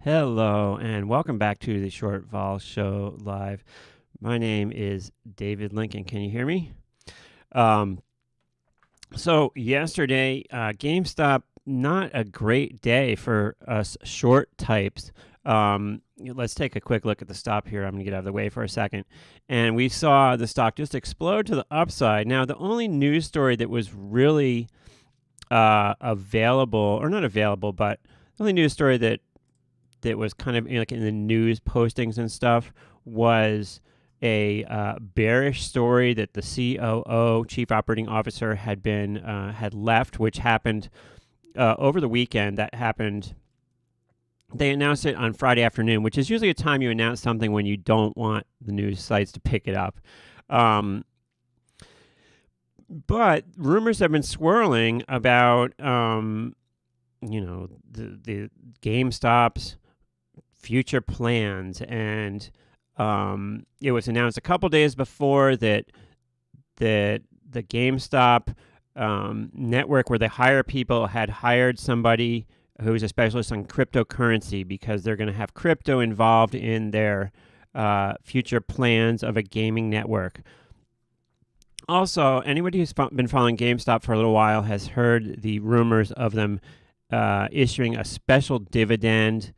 Hello, and welcome back to the Short Vol Show Live. My name is David Lincoln. Can you hear me? So yesterday, GameStop, not a great day for us short types. Let's take a quick look at the stop here. I'm going to get out of the way for a second. And we saw the stock just explode to the upside. Now, the only news story that was really available, or not available, but the only news story that was kind of like in the news postings and stuff was a bearish story that the COO, Chief Operating Officer, had left, which happened over the weekend. That happened. They announced it on Friday afternoon, which is usually a time you announce something when you don't want the news sites to pick it up. But rumors have been swirling about, the GameStop's future plans, and it was announced a couple days before that the GameStop network, where they hire people, had hired somebody who's a specialist on cryptocurrency because they're going to have crypto involved in their future plans of a gaming network. Also, anybody who's been following GameStop for a little while has heard the rumors of them issuing a special dividend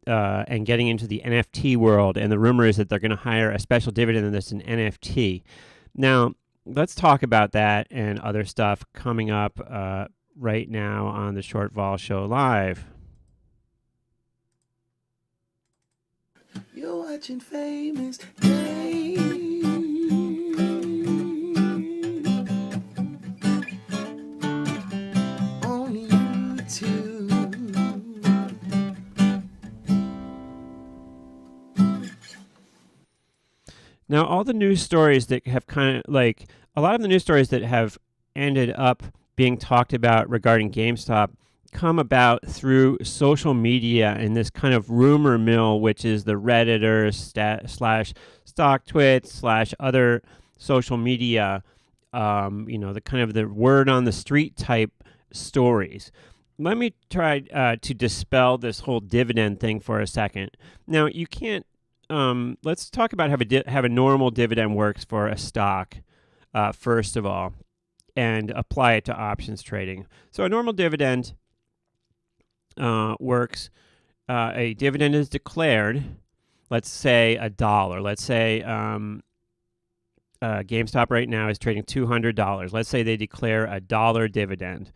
and getting into the NFT world. And the rumor is that they're going to hire a special dividend that's an NFT. Now, let's talk about that and other stuff coming up right now on the Short Vol Show Live. You're watching Famous Dave on YouTube. Now, all the news stories that have a lot of the news stories that have ended up being talked about regarding GameStop come about through social media and this kind of rumor mill, which is the Redditors slash StockTwits slash other social media, the kind of the word on the street type stories. Let me try to dispel this whole dividend thing for a second. Now, you can't. Let's talk about how a normal dividend works for a stock, first of all, and apply it to options trading. So a normal dividend works. A dividend is declared, let's say $1. Let's say GameStop right now is trading $200. Let's say they declare $1 dividend.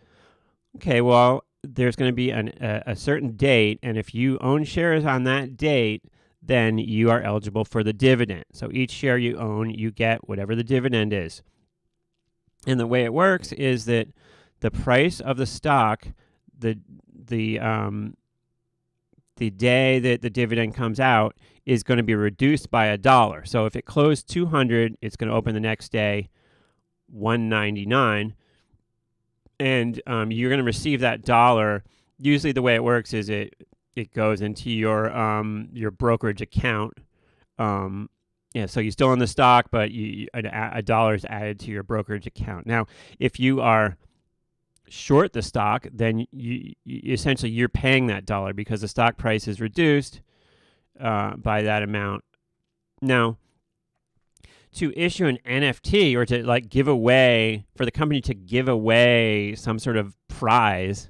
Okay, well, there's going to be a certain date, and if you own shares on that date, then you are eligible for the dividend. So each share you own, you get whatever the dividend is. And the way it works is that the price of the stock, the day that the dividend comes out, is going to be reduced by $1. So if it closed 200, it's going to open the next day 199, and you're going to receive that dollar. Usually, the way it works is it goes into your brokerage account. So you still own the stock, but $1 is added to your brokerage account. Now, if you are short the stock, then you essentially you're paying that $1 because the stock price is reduced by that amount. Now, to issue an NFT or to give away, for the company to give away some sort of prize,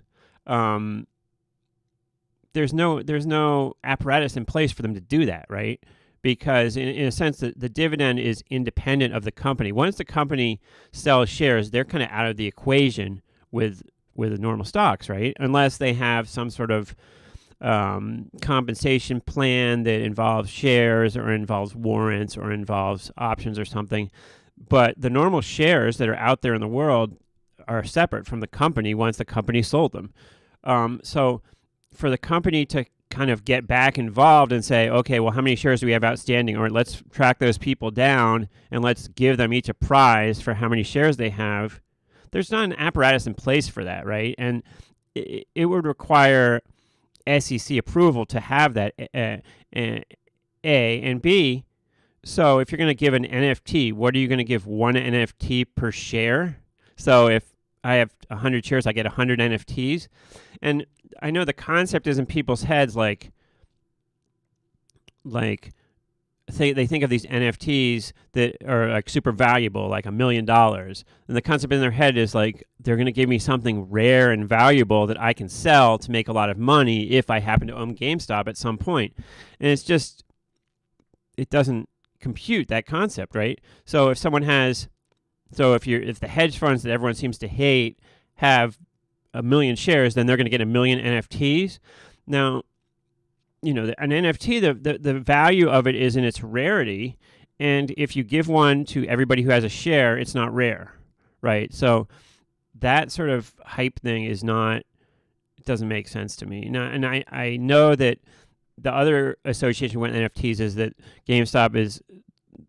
there's no apparatus in place for them to do that, right? Because in a sense, the dividend is independent of the company. Once the company sells shares, they're kind of out of the equation with the normal stocks, right? Unless they have some sort of compensation plan that involves shares or involves warrants or involves options or something. But the normal shares that are out there in the world are separate from the company once the company sold them. So for the company to kind of get back involved and say, okay, well, how many shares do we have outstanding? Or let's track those people down and let's give them each a prize for how many shares they have. There's not an apparatus in place for that, right? And it would require SEC approval to have that, A, and B. So if you're going to give an NFT, what are you going to give, one NFT per share? So if I have 100 shares, I get 100 NFTs. And I know the concept is in people's heads like, like they think of these NFTs that are like super valuable, like $1 million. And the concept in their head is like, they're going to give me something rare and valuable that I can sell to make a lot of money if I happen to own GameStop at some point. And it's just, it doesn't compute that concept, right? So if someone has, if the hedge funds that everyone seems to hate have 1 million shares, then they're going to get 1 million NFTs. Now, an NFT, the value of it is in its rarity. And if you give one to everybody who has a share, it's not rare, right? So that sort of hype thing it doesn't make sense to me. Now, and I know that the other association with NFTs is that GameStop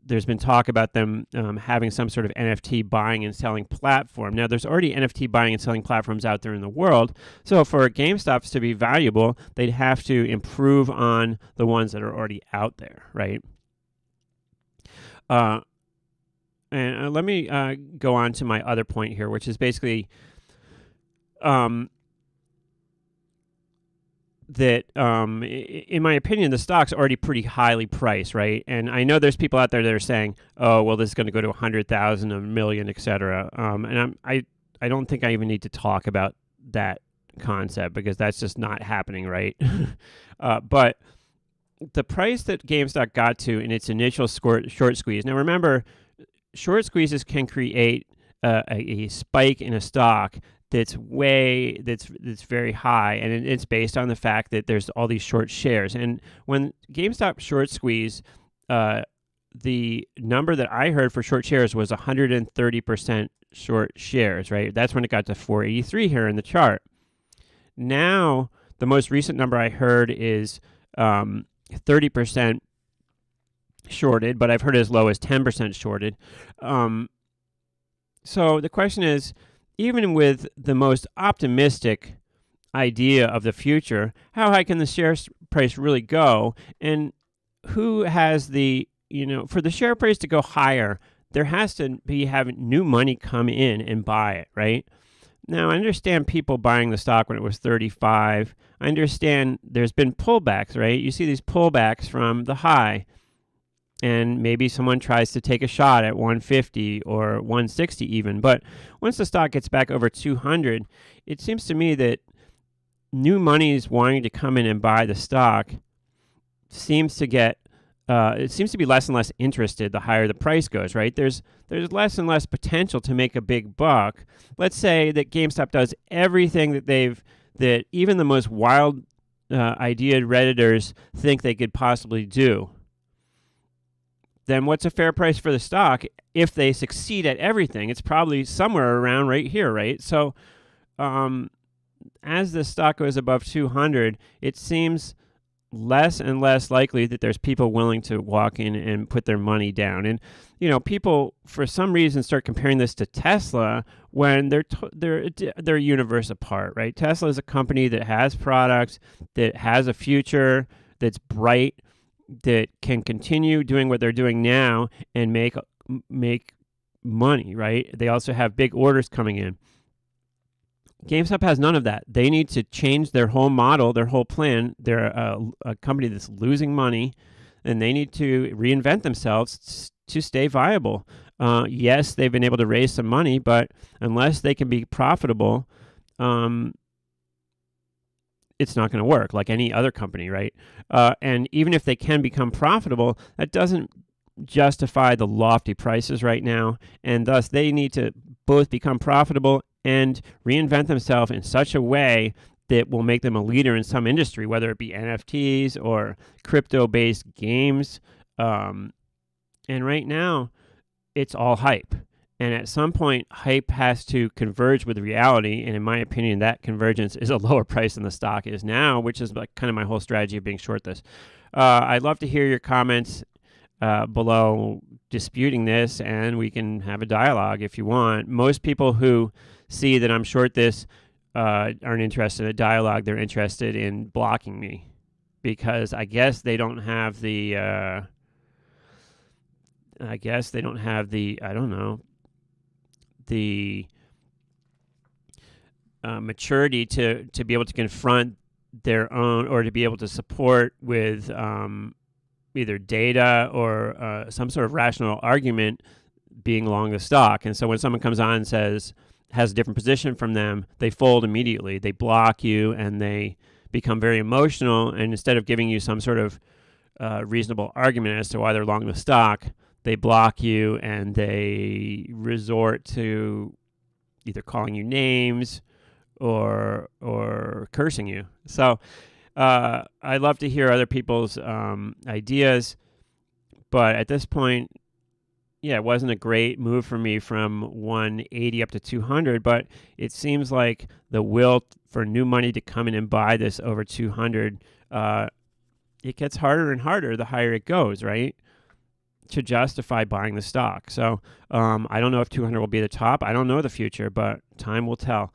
there's been talk about them having some sort of NFT buying and selling platform. Now, there's already NFT buying and selling platforms out there in the world. So for GameStops to be valuable, they'd have to improve on the ones that are already out there, right? And let me go on to my other point here, which is basically that, in my opinion, the stock's already pretty highly priced, right? And I know there's people out there that are saying, "Oh, well, this is going to go to 100,000, 1 million, etc." And I don't think I even need to talk about that concept because that's just not happening, right? But the price that GameStop got to in its initial short squeeze. Now, remember, short squeezes can create a spike in a stock that's very high, and it's based on the fact that there's all these short shares. And when GameStop short squeeze, the number that I heard for short shares was 130% short shares, right? That's when it got to 483 here in the chart. Now, the most recent number I heard is 30% shorted, but I've heard as low as 10% shorted. So the question is, even with the most optimistic idea of the future, how high can the share price really go? And who has for the share price to go higher, there has to be having new money come in and buy it, right? Now, I understand people buying the stock when it was 35. I understand there's been pullbacks, right? You see these pullbacks from the high, and maybe someone tries to take a shot at 150 or 160 even. But once the stock gets back over 200, it seems to me that new money is wanting to come in and buy the stock seems to be less and less interested the higher the price goes, right? There's less and less potential to make a big buck. Let's say that GameStop does everything that even the most wild ideaed Redditors think they could possibly do. Then what's a fair price for the stock if they succeed at everything? It's probably somewhere around right here, right? So as the stock goes above 200, it seems less and less likely that there's people willing to walk in and put their money down. And, people for some reason start comparing this to Tesla when they're a universe apart, right? Tesla is a company that has products, that has a future, that's bright, that can continue doing what they're doing now and make money, right? They also have big orders coming in. GameStop has none of that. They need to change their whole model, their whole plan. They're a company that's losing money, and they need to reinvent themselves to stay viable. Yes, they've been able to raise some money, but unless they can be profitable, it's not going to work like any other company, right? And even if they can become profitable, that doesn't justify the lofty prices right now, and thus they need to both become profitable and reinvent themselves in such a way that will make them a leader in some industry, whether it be NFTs or crypto-based games. And right now, it's all hype. And at some point, hype has to converge with reality. And in my opinion, that convergence is a lower price than the stock is now, which is like kind of my whole strategy of being short this. I'd love to hear your comments below disputing this, and we can have a dialogue if you want. Most people who see that I'm short this aren't interested in a dialogue. They're interested in blocking me because I guess they don't have the maturity to be able to confront their own, or to be able to support with either data or some sort of rational argument being long the stock. And so when someone comes on and has a different position from them, they fold immediately. They block you and they become very emotional. And instead of giving you some sort of reasonable argument as to why they're long the stock, they block you and they resort to either calling you names or cursing you. So I love to hear other people's ideas, but at this point, yeah, it wasn't a great move for me from 180 up to 200, but it seems like the will for new money to come in and buy this over 200, it gets harder and harder the higher it goes, right, to justify buying the stock. So I don't know if 200 will be the top. I don't know the future, but time will tell.